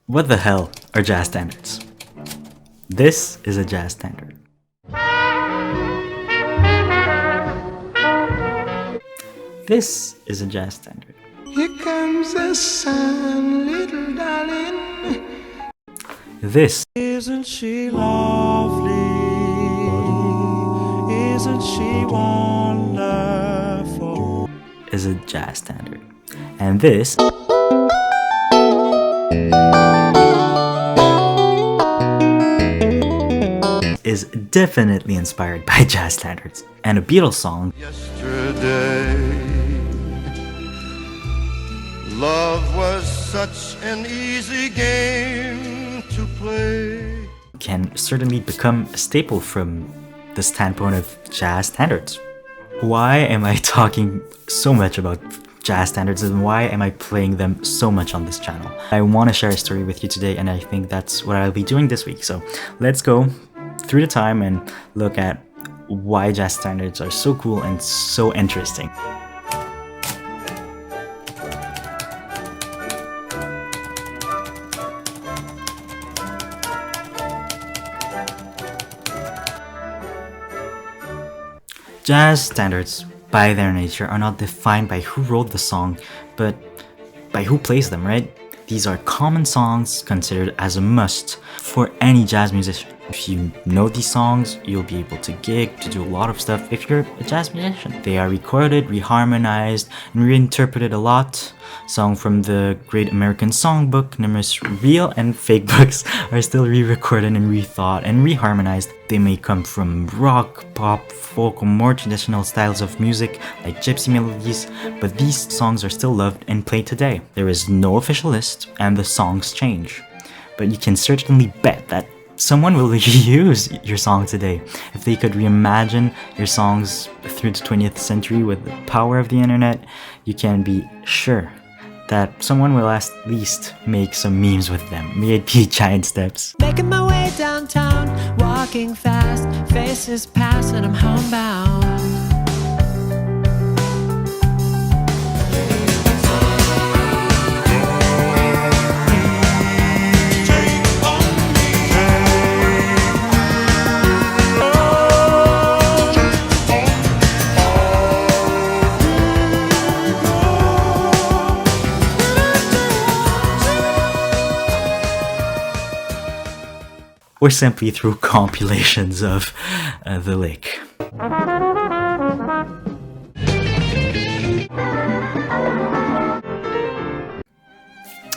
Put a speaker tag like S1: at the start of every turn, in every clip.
S1: What the hell are jazz standards? This is a jazz standard. This is a jazz standard.
S2: Here comes the sun, little darling.
S1: This
S2: Isn't she lovely? Isn't she wonderful?
S1: is a jazz standard. And this is definitely inspired by jazz standards. And a Beatles song
S2: Yesterday, love was such an easy game to play.
S1: can certainly become a staple from the standpoint of jazz standards. Why am I talking so much about jazz standards and why am I playing them so much on this channel? I want to share a story with you today and I think that's what I'll be doing this week. So let's go through the time and look at why jazz standards are so cool and so interesting. Jazz standards, by their nature, are not defined by who wrote the song, but by who plays them, right? These are common songs considered as a must for any jazz musician. If you know these songs, you'll be able to gig, to do a lot of stuff if you're a jazz musician. They are recorded, reharmonized, and reinterpreted a lot. Songs from the Great American Songbook, numerous real and fake books are still re-recorded and rethought and reharmonized. They may come from rock, pop, folk, or more traditional styles of music like gypsy melodies, but these songs are still loved and played today. There is no official list, and the songs change. But you can certainly bet that someone will reuse your song today. If they could reimagine your songs through the 20th century with the power of the internet, you can be sure that someone will at least make some memes with them, may it be giant steps.
S3: Making my way downtown, walking fast, faces pass and I'm homebound.
S1: Or simply through compilations of the lick.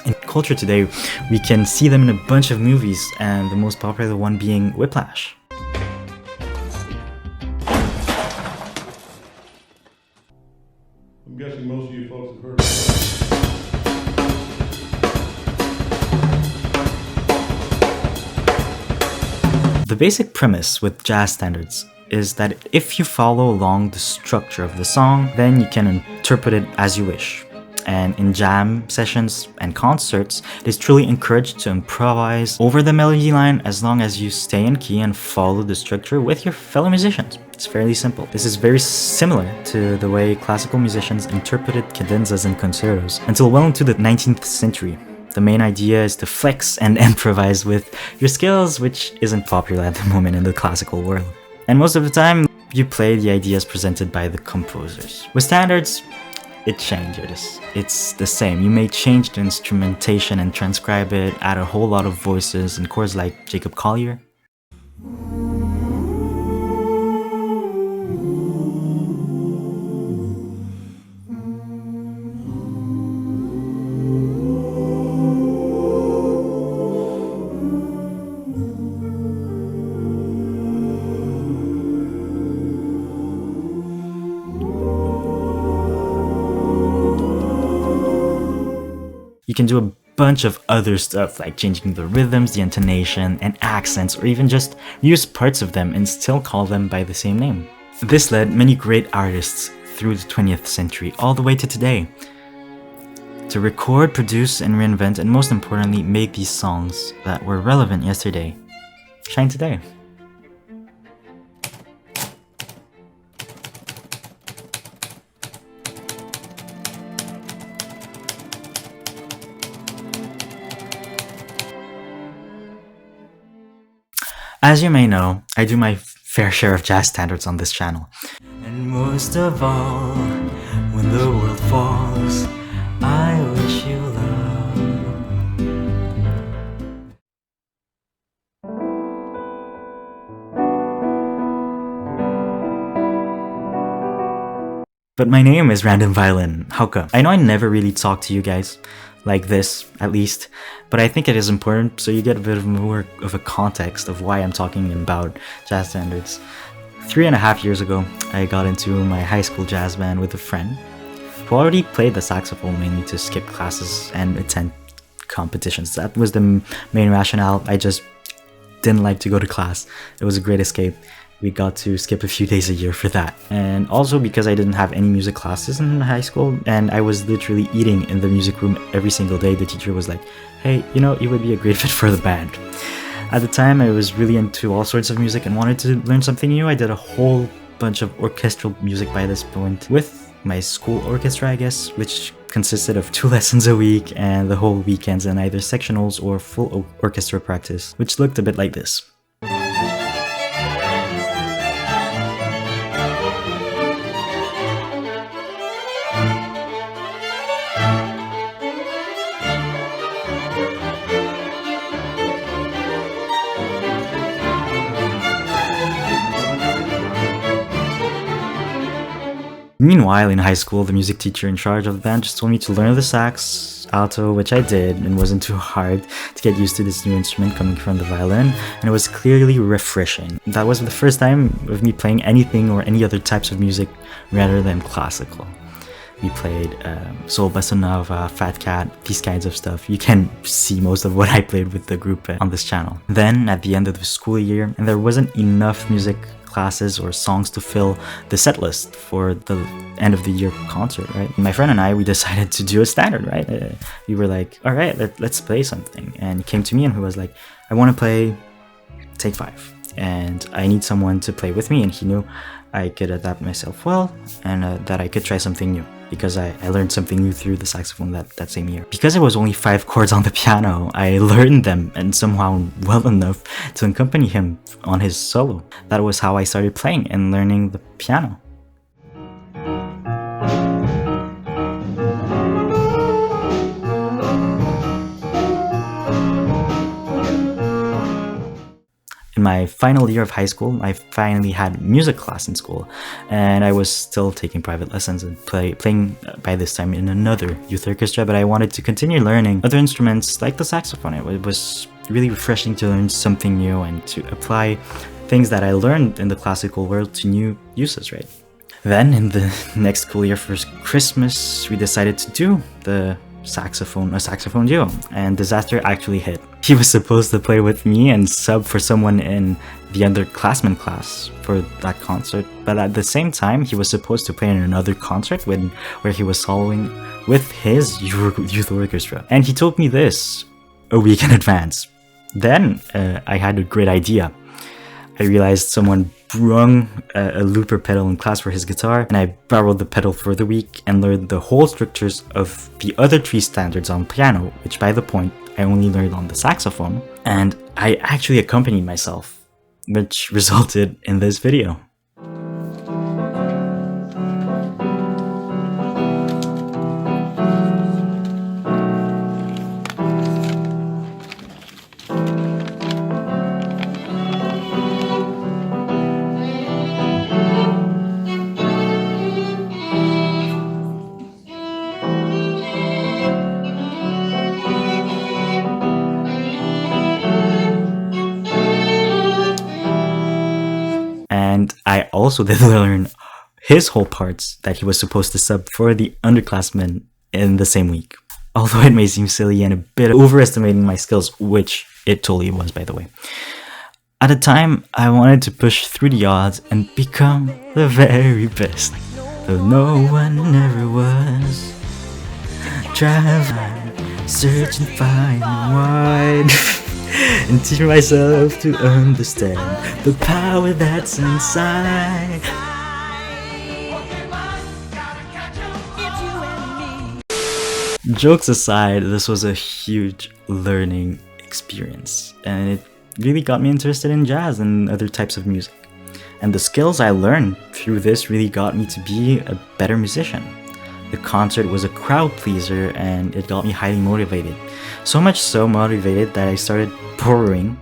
S1: In culture today, we can see them in a bunch of movies, and the most popular one being Whiplash.
S4: I'm guessing most of you folks have heard of it.
S1: The basic premise with jazz standards is that if you follow along the structure of the song, then you can interpret it as you wish. And in jam sessions and concerts, it is truly encouraged to improvise over the melody line as long as you stay in key and follow the structure with your fellow musicians. It's fairly simple. This is very similar to the way classical musicians interpreted cadenzas and concertos until well into the 19th century. The main idea is to flex and improvise with your skills, which isn't popular at the moment in the classical world. And most of the time, you play the ideas presented by the composers. With standards, it changes. It's the same. You may change the instrumentation and transcribe it, add a whole lot of voices and chords like Jacob Collier. You can do a bunch of other stuff like changing the rhythms, the intonation, and accents, or even just use parts of them and still call them by the same name. This led many great artists through the 20th century all the way to today to record, produce, and reinvent, and most importantly, make these songs that were relevant yesterday shine today. As you may know, I do my fair share of jazz standards on this channel. And most of all, when the world falls, I wish you love. But my name is Random Violin. How come? I know I never really talk to you guys like this, at least, but I think it is important so you get a bit of more of a context of why I'm talking about jazz standards. 3.5 years ago, I got into my high school jazz band with a friend who already played the saxophone mainly to skip classes and attend competitions. That was the main rationale. I just didn't like to go to class. It was a great escape. We got to skip a few days a year for that. And also because I didn't have any music classes in high school and I was literally eating in the music room every single day, the teacher was like, hey, you know, you would be a great fit for the band. At the time, I was really into all sorts of music and wanted to learn something new. I did a whole bunch of orchestral music by this point with my school orchestra, I guess, which consisted of 2 lessons a week and the whole weekends and either sectionals or full orchestra practice, which looked a bit like this. Meanwhile, in high school, the music teacher in charge of the band just told me to learn the sax, alto, which I did, and wasn't too hard to get used to this new instrument coming from the violin, and it was clearly refreshing. That was the first time of me playing anything or any other types of music rather than classical. We played soul, bossa nova, Fat Cat, these kinds of stuff. You can see most of what I played with the group on this channel. Then, at the end of the school year, and there wasn't enough music classes or songs to fill the set list for the end of the year concert, right? My friend and I, we decided to do a standard, right? We were like, all right, let's play something. And he came to me and he was like, I want to play Take 5 and I need someone to play with me. And he knew I could adapt myself well and that I could try something new because I learned something new through the saxophone that same year. Because it was only 5 chords on the piano, I learned them and somehow well enough to accompany him on his solo. That was how I started playing and learning the piano. In my final year of high school, I finally had music class in school, and I was still taking private lessons and playing by this time in another youth orchestra, but I wanted to continue learning other instruments like the saxophone. It was really refreshing to learn something new and to apply things that I learned in the classical world to new uses, right? Then in the next school year for Christmas, we decided to do a saxophone duo, and disaster actually hit. He was supposed to play with me and sub for someone in the underclassmen class for that concert, but at the same time he was supposed to play in another concert where he was soloing with his youth orchestra, and he told me this a week in advance. Then I had a great idea. I realized someone brung a looper pedal in class for his guitar, and I borrowed the pedal for the week and learned the whole structures of the other 3 standards on piano, which by the point I only learned on the saxophone, and I actually accompanied myself, which resulted in this video. And I also did learn his whole parts that he was supposed to sub for the underclassmen in the same week. Although it may seem silly and a bit overestimating my skills, which it totally was, by the way. At the time, I wanted to push through the odds and become the very best, though no one ever was. Traveling, searching far and wide, and teach myself to understand the power that's inside. Jokes aside, this was a huge learning experience, and it really got me interested in jazz and other types of music. And the skills I learned through this really got me to be a better musician. The concert was a crowd pleaser and it got me highly motivated. So much so motivated that I started borrowing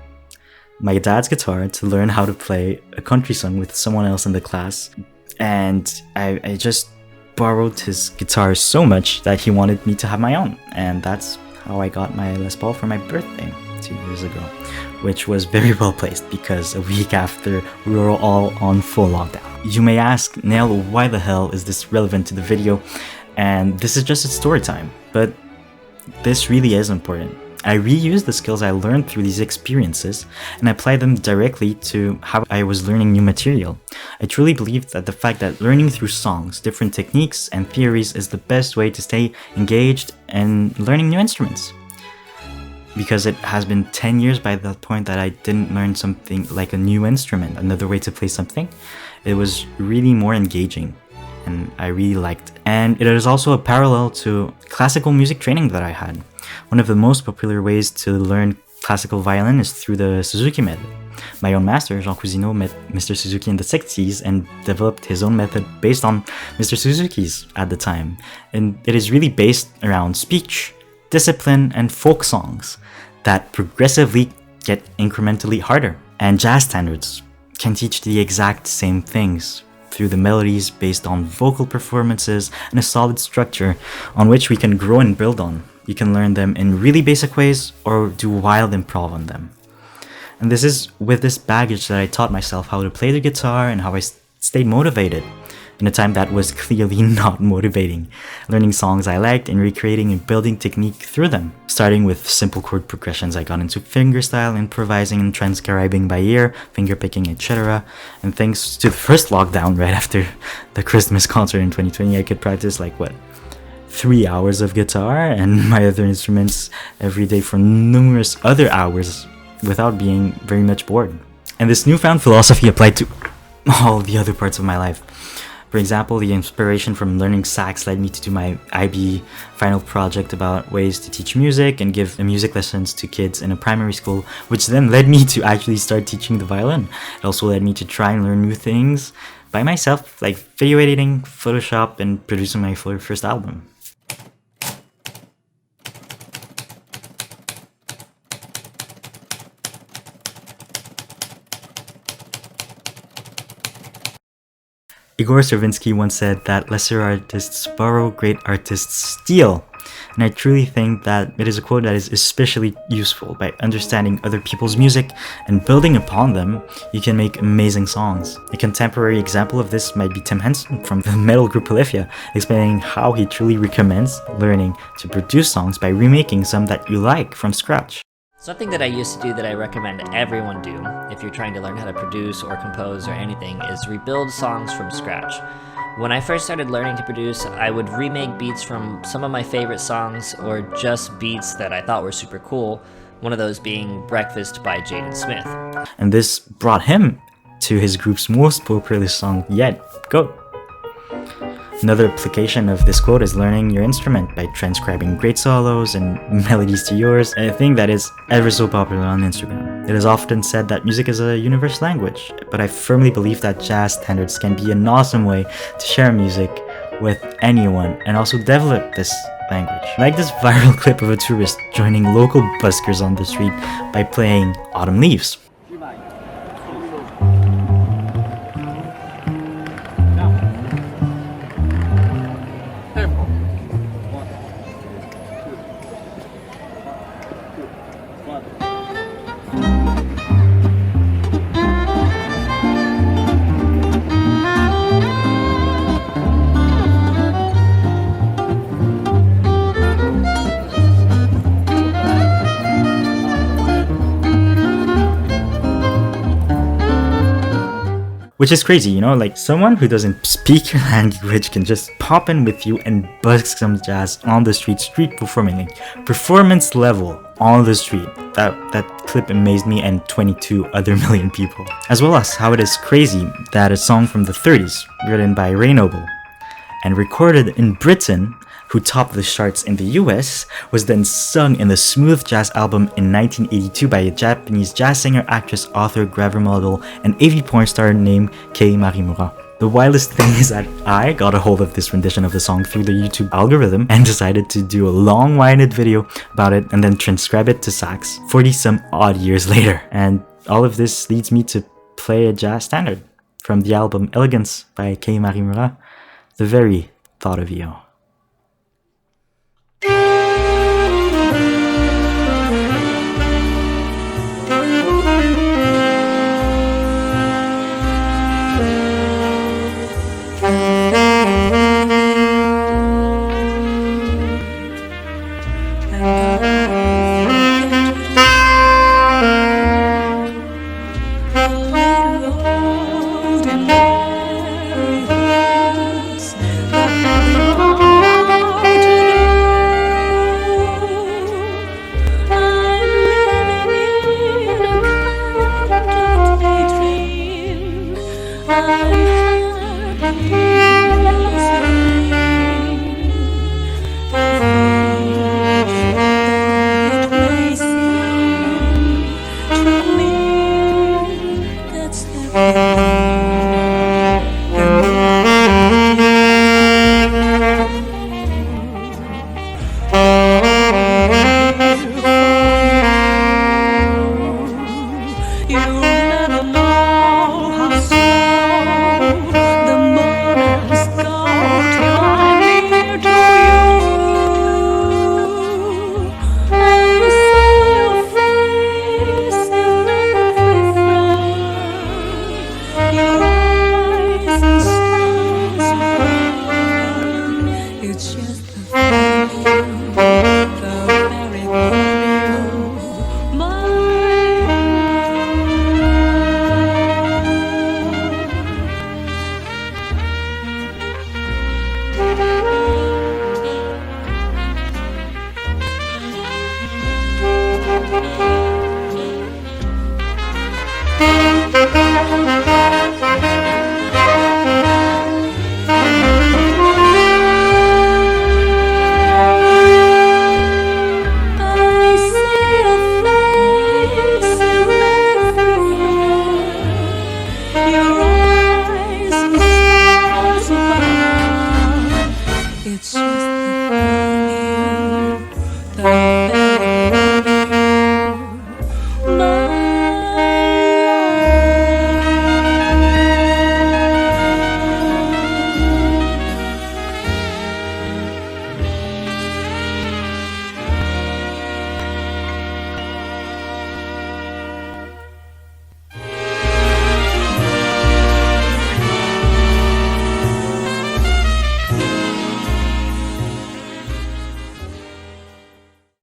S1: my dad's guitar to learn how to play a country song with someone else in the class. And I just borrowed his guitar so much that he wanted me to have my own. And that's how I got my Les Paul for my birthday 2 years ago, which was very well placed because a week after we were all on full lockdown. You may ask, Neil, why the hell is this relevant to the video? And this is just a story time, but this really is important. I reused the skills I learned through these experiences and applied them directly to how I was learning new material. I truly believe that the fact that learning through songs, different techniques and theories is the best way to stay engaged and learning new instruments. Because it has been 10 years by that point that I didn't learn something like a new instrument, another way to play something. It was really more engaging and I really liked it. And it is also a parallel to classical music training that I had. One of the most popular ways to learn classical violin is through the Suzuki method. My own master, Jean Cousineau, met Mr. Suzuki in the 60s and developed his own method based on Mr. Suzuki's at the time. And it is really based around speech, discipline, and folk songs that progressively get incrementally harder. And jazz standards can teach the exact same things through the melodies based on vocal performances and a solid structure on which we can grow and build on. You can learn them in really basic ways or do wild improv on them. And this is with this baggage that I taught myself how to play the guitar and how I stayed motivated in a time that was clearly not motivating, learning songs I liked and recreating and building technique through them. Starting with simple chord progressions, I got into fingerstyle, improvising and transcribing by ear, fingerpicking, etc. And thanks to the first lockdown right after the Christmas concert in 2020, I could practice 3 hours of guitar and my other instruments every day for numerous other hours without being very much bored. And this newfound philosophy applied to all the other parts of my life. For example, the inspiration from learning sax led me to do my IB final project about ways to teach music and give music lessons to kids in a primary school, which then led me to actually start teaching the violin. It also led me to try and learn new things by myself, like video editing, Photoshop, and producing my first album. Igor Stravinsky once said that lesser artists borrow, great artists steal. And I truly think that it is a quote that is especially useful. By understanding other people's music and building upon them, you can make amazing songs. A contemporary example of this might be Tim Henson from the metal group Polyphia, explaining how he truly recommends learning to produce songs by remaking some that you like from scratch.
S5: Something that I used to do that I recommend everyone do if you're trying to learn how to produce or compose or anything is rebuild songs from scratch. When I first started learning to produce, I would remake beats from some of my favorite songs or just beats that I thought were super cool, one of those being Breakfast by Jaden Smith.
S1: And this brought him to his group's most popular song yet, Goat. Another application of this quote is learning your instrument by transcribing great solos and melodies to yours, a thing that is ever so popular on Instagram. It is often said that music is a universal language, but I firmly believe that jazz standards can be an awesome way to share music with anyone and also develop this language. Like this viral clip of a tourist joining local buskers on the street by playing Autumn Leaves. Which is crazy, you know, like someone who doesn't speak your language can just pop in with you and busk some jazz on the street performing, like performance level on the street. That clip amazed me and 22 other million people. As well as how it is crazy that a song from the 30s, written by Ray Noble and recorded in Britain, who topped the charts in the US, was then sung in the Smooth Jazz album in 1982 by a Japanese jazz singer, actress, author, grabber model, and AV porn star named Kei Marimura. The wildest thing is that I got a hold of this rendition of the song through the YouTube algorithm and decided to do a long-winded video about it and then transcribe it to sax 40 some odd years later. And all of this leads me to play a jazz standard from the album Elegance by Kei Marimura, The Very Thought of You.
S6: That's the